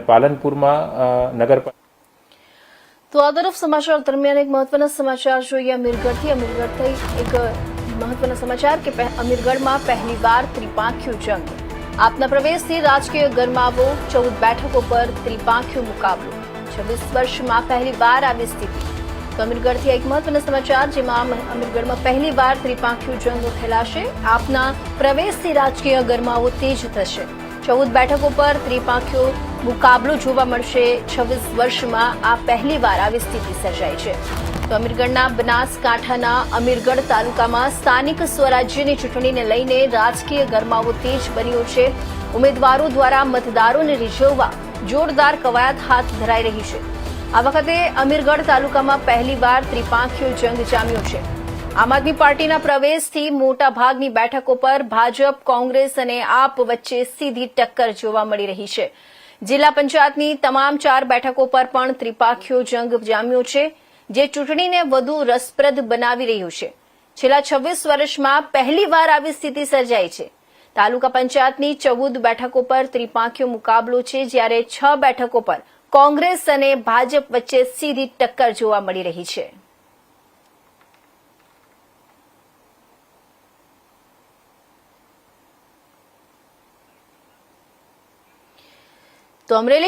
પાલનપુરમાં તો આ તરફ સમાચાર દરમિયાન એક મહત્વના સમાચાર જોઈએ અમીરગઢથી એક મહત્વના સમાચાર કે અમીરગઢમાં પહેલીવાર ત્રિપાંખ્યો જંગ. આપના પ્રવેશથી રાજકીય ગરમાવો, 14 બેઠકો પર ત્રિપાંખ્યો મુકાબલો. 26 વર્ષમાં પહેલીવાર આવી સ્થિતિ. તો અમીરગઢથી એક મહત્વના સમાચાર જેમાં અમીરગઢમાં પહેલીવાર ત્રિપાંખ્યો જંગ ખેલાશે. આપના પ્રવેશથી રાજકીય ગરમાવો તેજ થશે. 14 બેઠકો પર ત્રિપાંખ્યો મુકાબલો જોવા મળશે. 26 વર્ષમાં આ પહેલીવાર આવી સ્થિતિ સર્જાઈ છે. તો અમીરગઢના બનાસકાંઠાના અમીરગઢ તાલુકામાં સ્થાનિક સ્વરાજ્યની ચૂંટણીને લઈને રાજકીય ગરમાવો તેજ બન્યો છે. ઉમેદવારો દ્વારા મતદારોને રીઝવવા જોરદાર કવાયત હાથ ધરાઈ રહી છે. આ વખતે અમીરગઢ તાલુકામાં પહેલીવાર ત્રિપાંખ્યો જંગ જામ્યો છે. આમ આદમી પાર્ટીના પ્રવેશથી મોટા ભાગની બેઠકો પર ભાજપ, કોંગ્રેસ અને આપ વચ્ચે સીધી ટક્કર જોવા મળી રહી છે. જિલ્લા પંચાયતની તમામ 4 બેઠકો પર પણ ત્રિપાંખ્યો જંગ જામ્યો છે, જે ચૂંટણીને વધુ રસપ્રદ બનાવી રહ્યું છે. છેલ્લા 26 વર્ષમાં પહેલીવાર આવી સ્થિતિ સર્જાઈ છે. તાલુકા પંચાયતની 14 બેઠકો પર ત્રિપાંખ્યો મુકાબલો છે, જ્યારે 6 બેઠકો પર કોંગ્રેસ અને ભાજપ વચ્ચે સીધી ટક્કર જોવા મળી રહી છે. તો અમરેલી